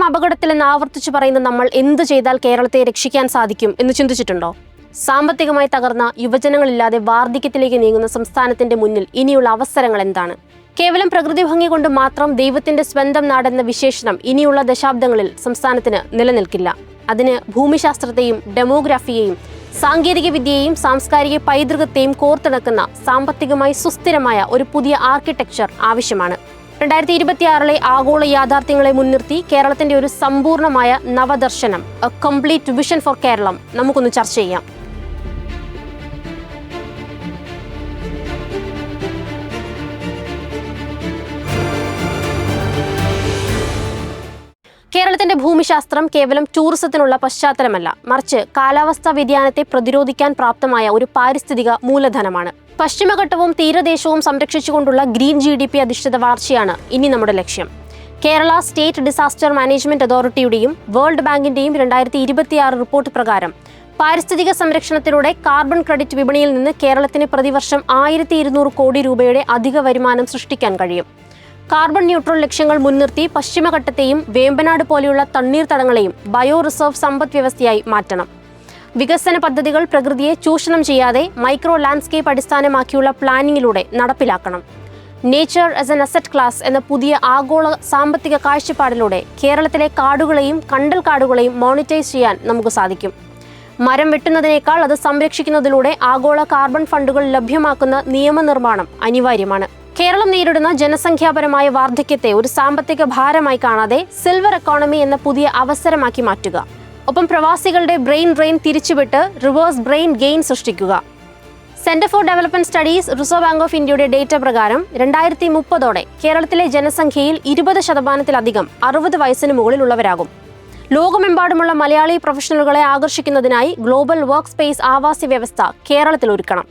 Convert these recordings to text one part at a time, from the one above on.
കേരളം അപകടത്തിലെന്ന് ആവർത്തിച്ചു പറയുന്ന നമ്മൾ എന്ത് ചെയ്താൽ കേരളത്തെ രക്ഷിക്കാൻ സാധിക്കും എന്ന് ചിന്തിച്ചിട്ടുണ്ടോ? സാമ്പത്തികമായി തകർന്ന യുവജനങ്ങളില്ലാതെ വാർദ്ധക്യത്തിലേക്ക് നീങ്ങുന്ന സംസ്ഥാനത്തിന്റെ മുന്നിൽ ഇനിയുള്ള അവസരങ്ങൾ എന്താണ്? കേവലം പ്രകൃതി ഭംഗി കൊണ്ട് മാത്രം ദൈവത്തിന്റെ സ്വന്തം നാടെന്ന വിശേഷണം ഇനിയുള്ള ദശാബ്ദങ്ങളിൽ സംസ്ഥാനത്തിന് നിലനിൽക്കില്ല. അതിന് ഭൂമിശാസ്ത്രത്തെയും ഡെമോഗ്രാഫിയെയും സാങ്കേതിക വിദ്യയെയും സാംസ്കാരിക പൈതൃകത്തെയും കോർത്തിണക്കുന്ന സാമ്പത്തികമായി സുസ്ഥിരമായ ഒരു പുതിയ ആർക്കിടെക്ചർ ആവശ്യമാണ്. 2026 ആഗോള യാഥാർത്ഥ്യങ്ങളെ മുൻനിർത്തി കേരളത്തിന്റെ ഒരു സമ്പൂർണമായ നവദർശനം, a complete vision for Keralam, നമുക്കൊന്ന് ചർച്ച ചെയ്യാം. കേരളത്തിന്റെ ഭൂമിശാസ്ത്രം കേവലം ടൂറിസത്തിനുള്ള പശ്ചാത്തലമല്ല, മറിച്ച് കാലാവസ്ഥാ വ്യതിയാനത്തെ പ്രതിരോധിക്കാൻ പ്രാപ്തമായ ഒരു പാരിസ്ഥിതിക മൂലധനമാണ്. പശ്ചിമഘട്ടവും തീരദേശവും സംരക്ഷിച്ചുകൊണ്ടുള്ള ഗ്രീൻ GDP അധിഷ്ഠിത വളർച്ചയാണ് ഇനി നമ്മുടെ ലക്ഷ്യം. കേരള സ്റ്റേറ്റ് ഡിസാസ്റ്റർ മാനേജ്മെന്റ് അതോറിറ്റിയുടെയും വേൾഡ് ബാങ്കിന്റെയും 2026 റിപ്പോർട്ട് പ്രകാരം പാരിസ്ഥിതിക സംരക്ഷണത്തിലൂടെ കാർബൺ ക്രെഡിറ്റ് വിപണിയിൽ നിന്ന് കേരളത്തിന് പ്രതിവർഷം 1200 കോടി രൂപയുടെ അധിക വരുമാനം സൃഷ്ടിക്കാൻ കഴിയും. കാർബൺ ന്യൂട്രൽ ലക്ഷ്യങ്ങൾ മുൻനിർത്തി പശ്ചിമഘട്ടത്തെയും വേമ്പനാട് പോലെയുള്ള തണ്ണീർത്തടങ്ങളെയും ബയോ റിസർവ് സമ്പദ് വ്യവസ്ഥയായി മാറ്റണം. വികസന പദ്ധതികൾ പ്രകൃതിയെ ചൂഷണം ചെയ്യാതെ മൈക്രോ ലാൻഡ്സ്കേപ്പ് അടിസ്ഥാനമാക്കിയുള്ള പ്ലാനിങ്ങിലൂടെ നടപ്പിലാക്കണം. Nature as an asset class എന്ന പുതിയ ആഗോള സാമ്പത്തിക കാഴ്ചപ്പാടിലൂടെ കേരളത്തിലെ കാടുകളെയും കണ്ടൽ കാടുകളെയും മോണിറ്റൈസ് ചെയ്യാൻ നമുക്ക് സാധിക്കും. മരം വെട്ടുന്നതിനേക്കാൾ അത് സംരക്ഷിക്കുന്നതിലൂടെ ആഗോള കാർബൺ ഫണ്ടുകൾ ലഭ്യമാക്കുന്ന നിയമനിർമ്മാണം അനിവാര്യമാണ്. കേരളം നേരിടുന്ന ജനസംഖ്യാപരമായ വാർദ്ധക്യത്തെ ഒരു സാമ്പത്തിക ഭാരമായി കാണാതെ സിൽവർ എക്കോണമി എന്ന പുതിയ അവസരമാക്കി മാറ്റുക. ഒപ്പം പ്രവാസികളുടെ ബ്രെയിൻ ഡ്രെയിൻ തിരിച്ചുവിട്ട് റിവേഴ്സ് ബ്രെയിൻ ഗെയിൻ സൃഷ്ടിക്കുക. Centre for development studies, reserve bank of ഇന്ത്യയുടെ ഡേറ്റ പ്രകാരം 2030 കേരളത്തിലെ ജനസംഖ്യയിൽ 20% 60 വയസ്സിന് മുകളിലുള്ളവരാകും. ലോകമെമ്പാടുമുള്ള മലയാളി പ്രൊഫഷണലുകളെ ആകർഷിക്കുന്നതിനായി ഗ്ലോബൽ വർക്ക് സ്പേസ് ആവാസ വ്യവസ്ഥ കേരളത്തിൽ ഒരുക്കണം.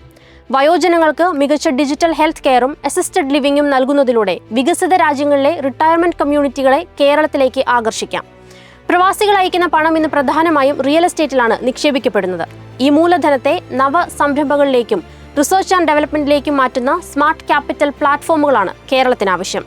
വയോജനങ്ങൾക്ക് മികച്ച ഡിജിറ്റൽ ഹെൽത്ത് കെയറും അസിസ്റ്റഡ് ലിവിംഗും നൽകുന്നതിലൂടെ വികസിത രാജ്യങ്ങളിലെ റിട്ടയർമെന്റ് കമ്മ്യൂണിറ്റികളെ കേരളത്തിലേക്ക് ആകർഷിക്കാം. പ്രവാസികൾ അയക്കുന്ന പണം ഇന്ന് പ്രധാനമായും റിയൽ എസ്റ്റേറ്റിലാണ് നിക്ഷേപിക്കപ്പെടുന്നത്. ഈ മൂലധനത്തെ നവ സംരംഭങ്ങളിലേക്കും റിസർച്ച് ആൻഡ് ഡെവലപ്മെന്റിലേക്കും മാറ്റുന്ന സ്മാർട്ട് ക്യാപിറ്റൽ പ്ലാറ്റ്ഫോമുകളാണ് കേരളത്തിന് ആവശ്യം.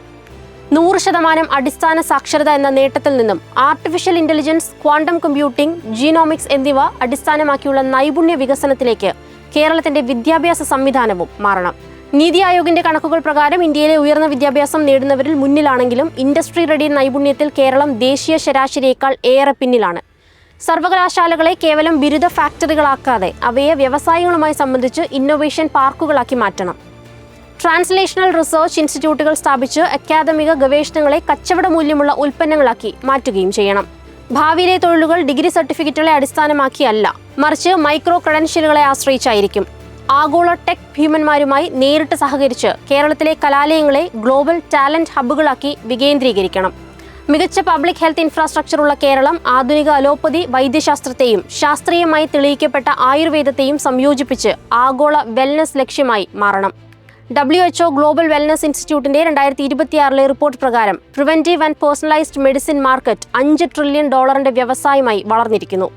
100% അടിസ്ഥാന സാക്ഷരത എന്ന നേട്ടത്തിൽ നിന്നും artificial intelligence, quantum computing, genomics എന്നിവ അടിസ്ഥാനമാക്കിയുള്ള നൈപുണ്യ വികസനത്തിലേക്ക് കേരളത്തിന്റെ വിദ്യാഭ്യാസ സംവിധാനവും മാറണം. നീതി ആയോഗിന്റെ കണക്കുകൾ പ്രകാരം ഇന്ത്യയിലെ ഉയർന്ന വിദ്യാഭ്യാസം നേടുന്നവരിൽ മുന്നിലാണെങ്കിലും ഇൻഡസ്ട്രി റെഡി നൈപുണ്യത്തിൽ കേരളം ദേശീയ ശരാശരിയേക്കാൾ ഏറെ പിന്നിലാണ്. സർവകലാശാലകളെ കേവലം ബിരുദ ഫാക്ടറികളാക്കാതെ അവയെ വ്യവസായങ്ങളുമായി സംബന്ധിച്ച് ഇന്നൊവേഷൻ പാർക്കുകളാക്കി മാറ്റണം. ട്രാൻസ്ലേഷണൽ റിസർച്ച് ഇൻസ്റ്റിറ്റ്യൂട്ടുകൾ സ്ഥാപിച്ച് അക്കാദമിക ഗവേഷണങ്ങളെ കച്ചവട മൂല്യമുള്ള ഉൽപ്പന്നങ്ങളാക്കി മാറ്റുകയും ചെയ്യണം. ഭാവിയിലെ തൊഴിലുകൾ ഡിഗ്രി സർട്ടിഫിക്കറ്റുകളെ അടിസ്ഥാനമാക്കിയല്ല, മറിച്ച് മൈക്രോ ക്രെഡൻഷ്യലുകളെ ആശ്രയിച്ചായിരിക്കും. ആഗോള ടെക് ഭീമന്മാരുമായി നേരിട്ട് സഹകരിച്ച് കേരളത്തിലെ കലാലയങ്ങളെ ഗ്ലോബൽ ടാലന്റ് ഹബ്ബുകളാക്കി വികേന്ദ്രീകരിക്കണം. മികച്ച പബ്ലിക് ഹെൽത്ത് ഇൻഫ്രാസ്ട്രക്ചർ ഉള്ള കേരളം ആധുനിക അലോപ്പതി വൈദ്യശാസ്ത്രത്തെയും ശാസ്ത്രീയമായി തെളിയിക്കപ്പെട്ട ആയുർവേദത്തെയും സംയോജിപ്പിച്ച് ആഗോള വെൽനസ് ലക്ഷ്യമായി മാറണം. WHO ഗ്ലോബൽ വെൽനസ് ഇൻസ്റ്റിറ്റ്യൂട്ടിന്റെ 2026 റിപ്പോർട്ട് പ്രകാരം preventive and personalised medicine market $5 trillion വ്യവസായമായി വളർന്നിരിക്കുന്നു.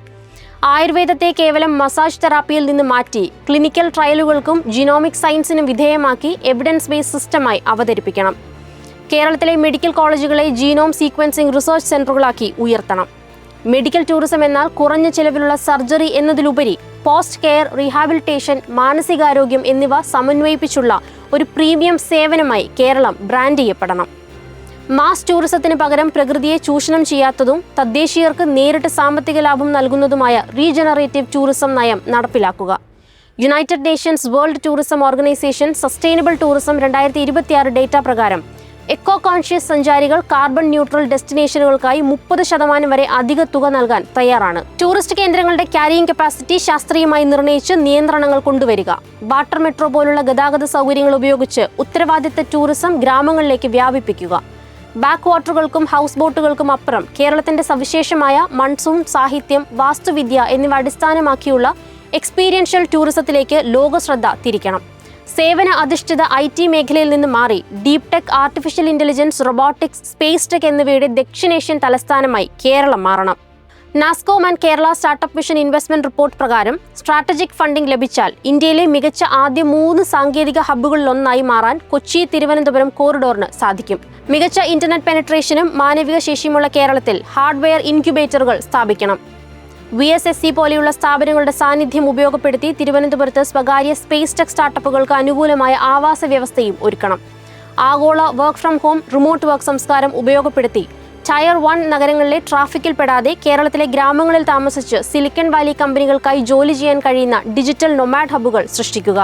ആയുർവേദത്തെ കേവലം മസാജ് തെറാപ്പിയിൽ നിന്ന് മാറ്റി ക്ലിനിക്കൽ ട്രയലുകൾക്കും ജീനോമിക് സയൻസിനും വിധേയമാക്കി എവിഡൻസ് ബേസ്ഡ് സിസ്റ്റമായി അവതരിപ്പിക്കണം. കേരളത്തിലെ മെഡിക്കൽ കോളേജുകളെ ജീനോം സീക്വൻസിംഗ് റിസർച്ച് സെന്ററുകളാക്കി ഉയർത്തണം. മെഡിക്കൽ ടൂറിസം എന്നാൽ കുറഞ്ഞ ചെലവിലുള്ള സർജറി എന്നതിലുപരി പോസ്റ്റ് കെയർ, റീഹാബിലിറ്റേഷൻ, മാനസികാരോഗ്യം എന്നിവ സമന്വയിപ്പിച്ചുള്ള ഒരു പ്രീമിയം സേവനമായി കേരളം ബ്രാൻഡ് ചെയ്യപ്പെടണം. മാസ് ടൂറിസത്തിന് പകരം പ്രകൃതിയെ ചൂഷണം ചെയ്യാത്തതും തദ്ദേശീയർക്ക് നേരിട്ട് സാമ്പത്തിക ലാഭം നൽകുന്നതുമായ റീജനറേറ്റീവ് ടൂറിസം നയം നടപ്പിലാക്കുക. United Nations world tourism organisation sustainable tourism 2026 data പ്രകാരം എക്കോ കോൺഷ്യസ് സഞ്ചാരികൾ കാർബൺ ന്യൂട്രൽ ഡെസ്റ്റിനേഷനുകൾക്കായി 30% വരെ അധിക തുക നൽകാൻ തയ്യാറാണ്. ടൂറിസ്റ്റ് കേന്ദ്രങ്ങളുടെ ക്യാരിയിങ് കപ്പാസിറ്റി ശാസ്ത്രീയമായി നിർണ്ണയിച്ച് നിയന്ത്രണങ്ങൾ കൊണ്ടുവരിക. വാട്ടർ മെട്രോ പോലുള്ള ഗതാഗത സൗകര്യങ്ങൾ ഉപയോഗിച്ച് ഉത്തരവാദിത്ത ടൂറിസം ഗ്രാമങ്ങളിലേക്ക് വ്യാപിപ്പിക്കുക. ബാക്ക് വാട്ടറുകൾക്കും ഹൗസ് ബോട്ടുകൾക്കും അപ്പുറം കേരളത്തിന്റെ സവിശേഷമായ മൺസൂൺ, സാഹിത്യം, വാസ്തുവിദ്യ എന്നിവ അടിസ്ഥാനമാക്കിയുള്ള എക്സ്പീരിയൻഷ്യൽ ടൂറിസത്തിലേക്ക് ലോകശ്രദ്ധ തിരിക്കണം. സേവന അധിഷ്ഠിത IT മേഖലയിൽ നിന്ന് മാറി deep tech, artificial intelligence, robotics, space tech എന്നിവയുടെ ദക്ഷിണേഷ്യൻ തലസ്ഥാനമായി കേരളം മാറണം. NASSCOM and Kerala startup mission investment report പ്രകാരം സ്ട്രാറ്റജിക് ഫണ്ടിംഗ് ലഭിച്ചാൽ ഇന്ത്യയിലെ മികച്ച ആദ്യ 3 സാങ്കേതിക ഹബ്ബുകളിലൊന്നായി മാറാൻ കൊച്ചി തിരുവനന്തപുരം കോറിഡോറിന് സാധിക്കും. മികച്ച ഇന്റർനെറ്റ് പെനട്രേഷനും മാനവിക ശേഷിയുമുള്ള കേരളത്തിൽ ഹാർഡ്വെയർ ഇൻക്യുബേറ്ററുകൾ സ്ഥാപിക്കണം. VSSC പോലെയുള്ള സ്ഥാപനങ്ങളുടെ സാന്നിധ്യം ഉപയോഗപ്പെടുത്തി തിരുവനന്തപുരത്ത് സ്വകാര്യ സ്പേസ് ടെക് സ്റ്റാർട്ടപ്പുകൾക്ക് അനുകൂലമായ ആവാസ വ്യവസ്ഥയും ഒരുക്കണം. ആഗോള work from home, remote work സംസ്കാരം ഉപയോഗപ്പെടുത്തി ടയർ 1 നഗരങ്ങളിലെ ട്രാഫിക്കിൽ പെടാതെ കേരളത്തിലെ ഗ്രാമങ്ങളിൽ താമസിച്ച് സിലിക്കൺ വാലി കമ്പനികൾക്കായി ജോലി ചെയ്യാൻ കഴിയുന്ന ഡിജിറ്റൽ നൊമാഡ് ഹബ്ബുകൾ സൃഷ്ടിക്കുക.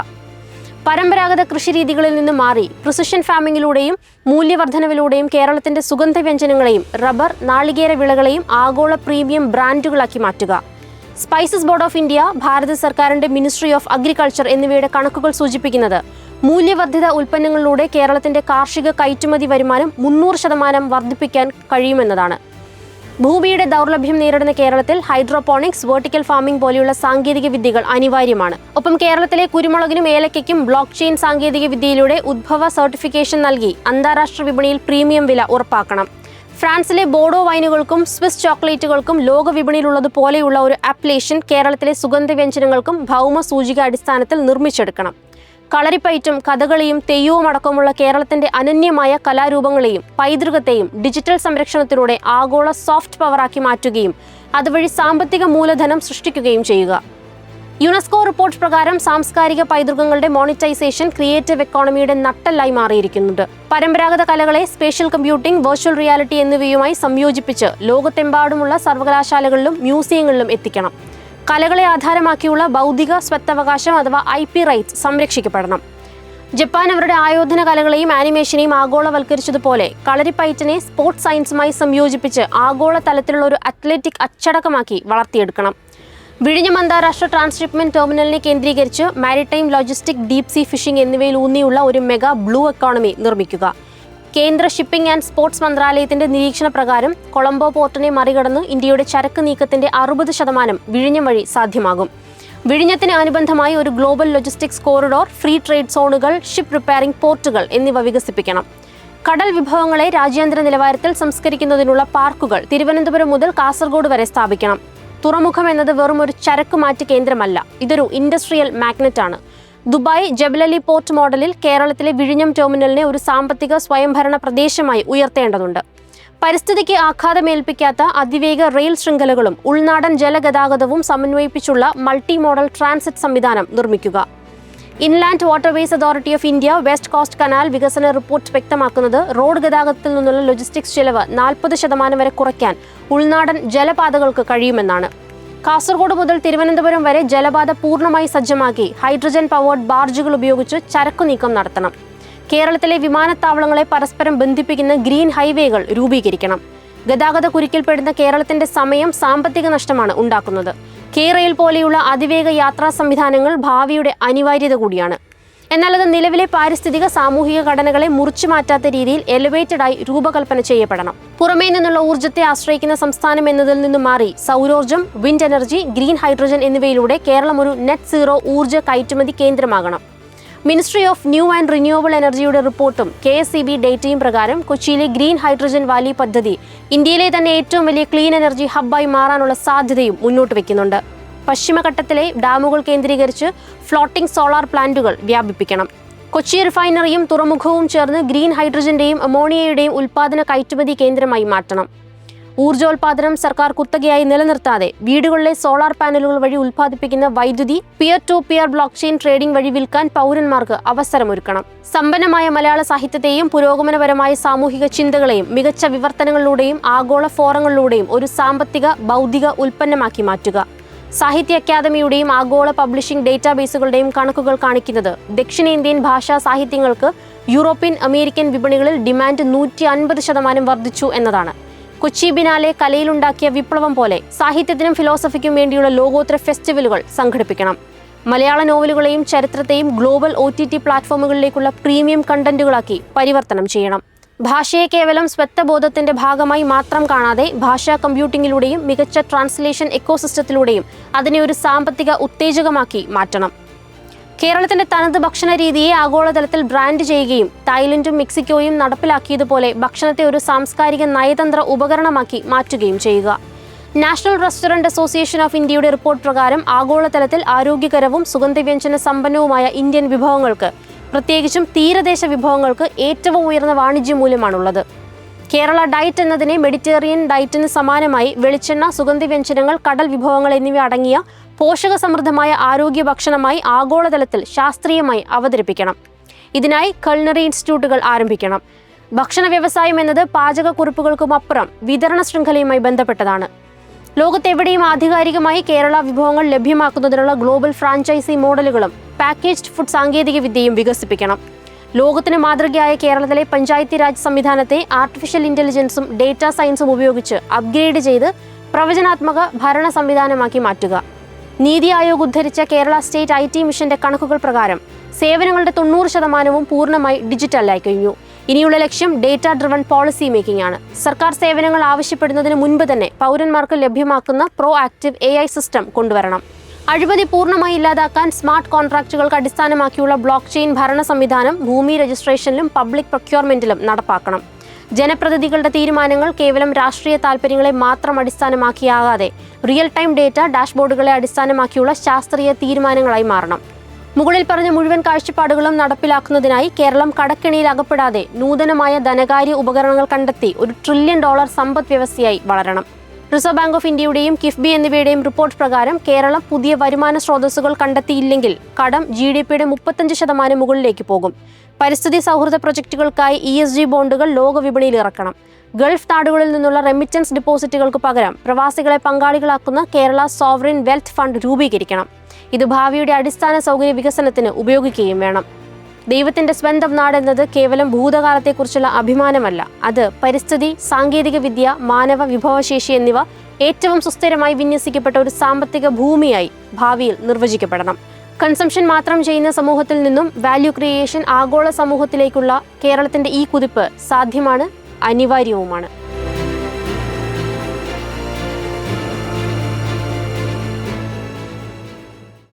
പരമ്പരാഗത കൃഷിരീതികളിൽ നിന്ന് മാറി പ്രിസിഷൻ ഫാമിങ്ങിലൂടെയും മൂല്യവർദ്ധനവിലൂടെയും കേരളത്തിന്റെ സുഗന്ധവ്യഞ്ജനങ്ങളെയും റബ്ബർ, നാളികേര വിളകളെയും ആഗോള പ്രീമിയം ബ്രാൻഡുകളാക്കി മാറ്റുക. സ്പൈസസ് ബോർഡ് ഓഫ് ഇന്ത്യ, ഭാരത സർക്കാരിന്റെ മിനിസ്ട്രി ഓഫ് അഗ്രികൾച്ചർ എന്നിവയുടെ കണക്കുകൾ സൂചിപ്പിക്കുന്നത് മൂല്യവർദ്ധിത ഉൽപ്പന്നങ്ങളിലൂടെ കേരളത്തിന്റെ കാർഷിക കയറ്റുമതി വരുമാനം 300% വർദ്ധിപ്പിക്കാൻ കഴിയുമെന്നതാണ്. ഭൂമിയുടെ ദൗർലഭ്യം നേരിടുന്ന കേരളത്തിൽ ഹൈഡ്രോപോണിക്സ്, വെർട്ടിക്കൽ ഫാമിംഗ് പോലെയുള്ള സാങ്കേതിക വിദ്യകൾ അനിവാര്യമാണ്. ഒപ്പം കേരളത്തിലെ കുരുമുളകിനും ഏലയ്ക്കും ബ്ലോക്ക് ചെയിൻ സാങ്കേതിക വിദ്യയിലൂടെ ഉദ്ഭവ സർട്ടിഫിക്കേഷൻ നൽകി അന്താരാഷ്ട്ര വിപണിയിൽ പ്രീമിയം വില ഉറപ്പാക്കണം. ഫ്രാൻസിലെ ബോഡോ വൈനുകൾക്കും സ്വിസ് ചോക്ലേറ്റുകൾക്കും ലോക വിപണിയിലുള്ളതുപോലെയുള്ള ഒരു അപ്ലേഷൻ കേരളത്തിലെ സുഗന്ധവ്യഞ്ജനങ്ങൾക്കും ഭൗമ സൂചിക അടിസ്ഥാനത്തിൽ നിർമ്മിച്ചെടുക്കണം. കളരിപ്പയറ്റും കഥകളിയും തെയ്യവും അടക്കമുള്ള കേരളത്തിന്റെ അനന്യമായ കലാരൂപങ്ങളെയും പൈതൃകത്തെയും ഡിജിറ്റൽ സംരക്ഷണത്തിലൂടെ ആഗോള സോഫ്റ്റ് പവറാക്കി മാറ്റുകയും അതുവഴി സാമ്പത്തിക മൂലധനം സൃഷ്ടിക്കുകയും ചെയ്യുക. യുനെസ്കോ റിപ്പോർട്ട് പ്രകാരം സാംസ്കാരിക പൈതൃകങ്ങളുടെ മോണിറ്റൈസേഷൻ ക്രിയേറ്റീവ് എക്കോണമിയുടെ നട്ടെല്ലായി മാറിയിരിക്കുന്നുണ്ട്. പരമ്പരാഗത കലകളെ സ്പേഷ്യൽ കമ്പ്യൂട്ടിംഗ്, വെർച്വൽ റിയാലിറ്റി എന്നിവയുമായി സംയോജിപ്പിച്ച് ലോകത്തെമ്പാടുമുള്ള സർവകലാശാലകളിലും മ്യൂസിയങ്ങളിലും എത്തിക്കണം. കലകളെ ആധാരമാക്കിയുള്ള ബൗദ്ധിക സ്വത്തവകാശം അഥവാ IP റൈറ്റ്സ് സംരക്ഷിക്കപ്പെടണം. ജപ്പാൻ അവരുടെ ആയോധന കലകളെയും ആനിമേഷനെയും ആഗോളവൽക്കരിച്ചതുപോലെ കളരിപ്പയറ്റിനെ സ്പോർട്സ് സയൻസുമായി സംയോജിപ്പിച്ച് ആഗോള തലത്തിലുള്ള ഒരു അത്ലറ്റിക് അച്ചടക്കമാക്കി വളർത്തിയെടുക്കണം. വിഴിഞ്ഞം അന്താരാഷ്ട്ര ട്രാൻസ്ഷിപ്മെന്റ് ടെർമിനലിനെ കേന്ദ്രീകരിച്ച് maritime logistic, deep see phishing എന്നിവയിൽ ഊന്നിയുള്ള ഒരു മെഗാ ബ്ലൂ എക്കോണമി നിർമ്മിക്കുക. കേന്ദ്ര ഷിപ്പിംഗ് ആൻഡ് സ്പോർട്സ് മന്ത്രാലയത്തിന്റെ നിരീക്ഷണ പ്രകാരം കൊളംബോ പോർട്ടിനെ മറികടന്ന് ഇന്ത്യയുടെ ചരക്ക് നീക്കത്തിന്റെ 60% വിഴിഞ്ഞം വഴി സാധ്യമാകും. വിഴിഞ്ഞത്തിന് അനുബന്ധമായി ഒരു global logistics corridor, free trade സോണുകൾ, ഷിപ്പ് റിപ്പയറിംഗ് പോർട്ടുകൾ എന്നിവ വികസിപ്പിക്കണം. കടൽ വിഭവങ്ങളെ രാജ്യാന്തര നിലവാരത്തിൽ സംസ്കരിക്കുന്നതിനുള്ള പാർക്കുകൾ തിരുവനന്തപുരം മുതൽ കാസർഗോഡ് വരെ സ്ഥാപിക്കണം. തുറമുഖം എന്നത് വെറും ഒരു ചരക്ക് മാറ്റ് കേന്ദ്രമല്ല, ഇതൊരു ഇൻഡസ്ട്രിയൽ മാഗ്നറ്റാണ്. ദുബായ് ജബലലി പോർട്ട് മോഡലിൽ കേരളത്തിലെ വിഴിഞ്ഞം ടെർമിനലിനെ ഒരു സാമ്പത്തിക സ്വയംഭരണ പ്രദേശമായി ഉയർത്തേണ്ടതുണ്ട്. പരിസ്ഥിതിക്ക് ആഘാതമേൽപ്പിക്കാത്ത അതിവേഗ റെയിൽ ശൃംഖലകളും ഉൾനാടൻ ജലഗതാഗതവും സമന്വയിപ്പിച്ചുള്ള മൾട്ടി മോഡൽ ട്രാൻസിറ്റ് സംവിധാനം നിർമ്മിക്കുക. Inland waterways authority of India west cost canal വികസന റിപ്പോർട്ട് വ്യക്തമാക്കുന്നത് റോഡ് ഗതാഗതത്തിൽ നിന്നുള്ള ലോജിസ്റ്റിക്സ് ചെലവ് 40% വരെ കുറയ്ക്കാൻ ഉൾനാടൻ ജലപാതകൾക്ക് കഴിയുമെന്നാണ്. കാസർഗോഡ് മുതൽ തിരുവനന്തപുരം വരെ ജലപാത പൂർണ്ണമായി സജ്ജമാക്കി ഹൈഡ്രജൻ പവേർഡ് ബാർജുകൾ ഉപയോഗിച്ച് ചരക്കു നീക്കം നടത്തണം. കേരളത്തിലെ വിമാനത്താവളങ്ങളെ പരസ്പരം ബന്ധിപ്പിക്കുന്ന ഗ്രീൻ ഹൈവേകൾ രൂപീകരിക്കണം. ഗതാഗത കുരുക്കിൽപ്പെടുന്ന കേരളത്തിന്റെ സമയം, സാമ്പത്തിക നഷ്ടമാണ് ഉണ്ടാക്കുന്നത്. കെ-റെയിൽ പോലെയുള്ള അതിവേഗ യാത്രാ സംവിധാനങ്ങൾ ഭാവിയുടെ അനിവാര്യത കൂടിയാണ്. എന്നാൽ അത് നിലവിലെ പാരിസ്ഥിതിക സാമൂഹിക ഘടനകളെ മുറിച്ചു മാറ്റാത്ത രീതിയിൽ എലിവേറ്റഡായി രൂപകൽപ്പന ചെയ്യപ്പെടണം. പുറമേ നിന്നുള്ള ഊർജ്ജത്തെ ആശ്രയിക്കുന്ന സംസ്ഥാനം എന്നതിൽ നിന്ന് മാറി സൗരോർജ്ജം, വിൻഡ് എനർജി, ഗ്രീൻ ഹൈഡ്രജൻ എന്നിവയിലൂടെ കേരളം ഒരു നെറ്റ് സീറോ ഊർജ്ജ കയറ്റുമതി കേന്ദ്രമാകണം. Ministry of new and renewable എനർജിയുടെ റിപ്പോർട്ടും KSEB ഡേറ്റയും പ്രകാരം കൊച്ചിയിലെ ഗ്രീൻ ഹൈഡ്രജൻ വാലി പദ്ധതി ഇന്ത്യയിലെ തന്നെ ഏറ്റവും വലിയ ക്ലീൻ എനർജി ഹബ്ബായി മാറാനുള്ള സാധ്യതയും മുന്നോട്ട് വയ്ക്കുന്നുണ്ട്. പശ്ചിമഘട്ടത്തിലെ ഡാമുകൾ കേന്ദ്രീകരിച്ച് ഫ്ലോട്ടിംഗ് സോളാർ പ്ലാന്റുകൾ വ്യാപിപ്പിക്കണം. കൊച്ചി റിഫൈനറിയും തുറമുഖവും ചേർന്ന് ഗ്രീൻ ഹൈഡ്രജന്റെയും അമോണിയയുടെയും ഉൽപ്പാദന കയറ്റുമതി കേന്ദ്രമായി മാറ്റണം. ഊർജ്ജോൽപാദനം സർക്കാർ കുത്തകയായി നിലനിർത്താതെ വീടുകളിലെ സോളാർ പാനലുകൾ വഴി ഉൽപ്പാദിപ്പിക്കുന്ന വൈദ്യുതി peer to peer block chain trading വഴി വിൽക്കാൻ പൗരന്മാർക്ക് അവസരമൊരുക്കണം. സമ്പന്നമായ മലയാള സാഹിത്യത്തെയും പുരോഗമനപരമായ സാമൂഹിക ചിന്തകളെയും മികച്ച വിവർത്തനങ്ങളിലൂടെയും ആഗോള ഫോറങ്ങളിലൂടെയും ഒരു സാമ്പത്തിക, ബൗദ്ധിക ഉൽപ്പന്നമാക്കി മാറ്റുക. സാഹിത്യ അക്കാദമിയുടെയും ആഗോള പബ്ലിഷിംഗ് ഡേറ്റാബേസുകളുടെയും കണക്കുകൾ കാണിക്കുന്നത് ദക്ഷിണേന്ത്യൻ ഭാഷാ സാഹിത്യങ്ങൾക്ക് യൂറോപ്യൻ, അമേരിക്കൻ വിപണികളിൽ ഡിമാൻഡ് 150% വർദ്ധിച്ചു എന്നതാണ്. കൊച്ചി ബിനാലെ കലയിലുണ്ടാക്കിയ വിപ്ലവം പോലെ സാഹിത്യത്തിനും ഫിലോസഫിക്കും വേണ്ടിയുള്ള ലോകോത്തര ഫെസ്റ്റിവലുകൾ സംഘടിപ്പിക്കണം. മലയാള നോവലുകളെയും ചരിത്രത്തെയും ഗ്ലോബൽ OTT പ്ലാറ്റ്ഫോമുകളിലേക്കുള്ള പ്രീമിയം കണ്ടന്റുകളാക്കി പരിവർത്തനം ചെയ്യണം. ഭാഷയെ കേവലം സ്വത്വബോധത്തിന്റെ ഭാഗമായി മാത്രം കാണാതെ ഭാഷാ കമ്പ്യൂട്ടിങ്ങിലൂടെയും മികച്ച ട്രാൻസ്ലേഷൻ എക്കോസിസ്റ്റത്തിലൂടെയും അതിനെ ഒരു സാമ്പത്തിക ഉത്തേജകമാക്കി മാറ്റണം. കേരളത്തിന്റെ തനത് ഭക്ഷണ രീതിയെ ആഗോളതലത്തിൽ ബ്രാൻഡ് ചെയ്യുകയും തായ്ലൻഡും മെക്സിക്കോയും നടപ്പിലാക്കിയതുപോലെ ഭക്ഷണത്തെ ഒരു സാംസ്കാരിക നയതന്ത്ര ഉപകരണമാക്കി മാറ്റുകയും ചെയ്യുക. നാഷണൽ റെസ്റ്റോറന്റ് അസോസിയേഷൻ ഓഫ് ഇന്ത്യയുടെ റിപ്പോർട്ട് പ്രകാരം ആഗോളതലത്തിൽ ആരോഗ്യകരവും സുഗന്ധവ്യഞ്ജന സമ്പന്നവുമായ ഇന്ത്യൻ വിഭവങ്ങൾക്ക്, പ്രത്യേകിച്ചും തീരദേശ വിഭവങ്ങൾക്ക് ഏറ്റവും ഉയർന്ന വാണിജ്യ മൂല്യമാണുള്ളത്. കേരള ഡയറ്റ് എന്നതിനെ മെഡിറ്ററേനിയൻ ഡയറ്റിന് സമാനമായി വെളിച്ചെണ്ണ, സുഗന്ധവ്യഞ്ജനങ്ങൾ, കടൽ വിഭവങ്ങൾ എന്നിവ അടങ്ങിയ പോഷകസമൃദ്ധമായ ആരോഗ്യ ഭക്ഷണമായി ആഗോളതലത്തിൽ ശാസ്ത്രീയമായി അവതരിപ്പിക്കണം. ഇതിനായി culinary ഇൻസ്റ്റിറ്റ്യൂട്ടുകൾ ആരംഭിക്കണം. ഭക്ഷണ വ്യവസായം എന്നത് പാചകക്കുറിപ്പുകൾക്കുമപ്പുറം വിതരണ ശൃംഖലയുമായി ബന്ധപ്പെട്ടതാണ്. ലോകത്തെവിടെയും ആധികാരികമായി കേരള വിഭവങ്ങൾ ലഭ്യമാക്കുന്നതിനുള്ള ഗ്ലോബൽ ഫ്രാഞ്ചൈസി മോഡലുകളും പാക്കേജ്ഡ് ഫുഡ് സാങ്കേതികവിദ്യയും വികസിപ്പിക്കണം. ലോകത്തിന് മാതൃകയായ കേരളത്തിലെ പഞ്ചായത്തി രാജ് സംവിധാനത്തെ ആർട്ടിഫിഷ്യൽ ഇന്റലിജൻസും ഡേറ്റാ സയൻസും ഉപയോഗിച്ച് അപ്ഗ്രേഡ് ചെയ്ത് പ്രവചനാത്മക ഭരണ സംവിധാനമാക്കി മാറ്റുക. നീതി ആയോഗ് ഉദ്ധരിച്ച കേരള സ്റ്റേറ്റ് IT മിഷന്റെ കണക്കുകൾ പ്രകാരം സേവനങ്ങളുടെ 90% പൂർണ്ണമായി ഡിജിറ്റലായി കഴിഞ്ഞു. ഇനിയുള്ള ലക്ഷ്യം ഡേറ്റ ഡ്രിവൺ പോളിസി മേക്കിംഗ് ആണ്. സർക്കാർ സേവനങ്ങൾ ആവശ്യപ്പെടുന്നതിന് മുൻപ് തന്നെ പൗരന്മാർക്ക് ലഭ്യമാക്കുന്ന ആക്റ്റീവ് AI സിസ്റ്റം കൊണ്ടുവരണം. അഴിമതി പൂർണ്ണമായി ഇല്ലാതാക്കാൻ സ്മാർട്ട് കോൺട്രാക്റ്റുകൾക്ക് അടിസ്ഥാനമാക്കിയുള്ള ബ്ലോക്ക് ചെയിൻ ഭരണ സംവിധാനം ഭൂമി രജിസ്ട്രേഷനിലും പബ്ലിക് പ്രൊക്യൂർമെന്റിലും നടപ്പാക്കണം. ജനപ്രതിനിധികളുടെ തീരുമാനങ്ങൾ കേവലം രാഷ്ട്രീയ താൽപ്പര്യങ്ങളെ മാത്രം അടിസ്ഥാനമാക്കിയാകാതെ റിയൽ ടൈം ഡേറ്റ ഡാഷ്ബോർഡുകളെ അടിസ്ഥാനമാക്കിയുള്ള ശാസ്ത്രീയ തീരുമാനങ്ങളായി മാറണം. മുകളിൽ പറഞ്ഞ മുഴുവൻ കാഴ്ചപ്പാടുകളും നടപ്പിലാക്കുന്നതിനായി കേരളം കടക്കെണിയിൽ അകപ്പെടാതെ നൂതനമായ ധനകാര്യ ഉപകരണങ്ങൾ കണ്ടെത്തി ഒരു $1 ട്രില്യൺ സമ്പദ് വ്യവസ്ഥയായി വളരണം. റിസർവ് ബാങ്ക് ഓഫ് ഇന്ത്യയുടെയും കിഫ്ബി എന്നിവയുടെയും റിപ്പോർട്ട് പ്രകാരം കേരളം പുതിയ വരുമാന സ്രോതസ്സുകൾ കണ്ടെത്തിയില്ലെങ്കിൽ കടം GDPയുടെ 35% മുകളിലേക്ക് പോകും. പരിസ്ഥിതി സൗഹൃദ പ്രൊജക്ടുകൾക്കായി ESG ബോണ്ടുകൾ ലോകവിപണിയിൽ ഇറക്കണം. ഗൾഫ് നാടുകളിൽ നിന്നുള്ള റെമിറ്റൻസ് ഡിപ്പോസിറ്റുകൾക്ക് പകരം പ്രവാസികളെ പങ്കാളികളാക്കുന്ന കേരള സോവറിൻ വെൽത്ത് ഫണ്ട് രൂപീകരിക്കണം. ഇത് ഭാവിയുടെ അടിസ്ഥാന സൗകര്യ വികസനത്തിന് ഉപയോഗിക്കുകയും വേണം. ദൈവത്തിന്റെ സ്വന്തം നാട് എന്നത് കേവലം ഭൂതകാലത്തെക്കുറിച്ചുള്ള അഭിമാനമല്ല. അത് പരിസ്ഥിതി, സാങ്കേതിക വിദ്യ, മാനവ വിഭവശേഷി എന്നിവ ഏറ്റവും സുസ്ഥിരമായി വിന്യസിക്കപ്പെട്ട ഒരു സാമ്പത്തിക ഭൂമിയായി ഭാവിയിൽ നിർവചിക്കപ്പെടണം. കൺസംഷൻ മാത്രം ചെയ്യുന്ന സമൂഹത്തിൽ നിന്നും വാല്യൂ ക്രിയേഷൻ ആഗോള സമൂഹത്തിലേക്കുള്ള കേരളത്തിന്റെ ഈ കുതിപ്പ് സാധ്യമാണ്, അനിവാര്യവുമാണ്.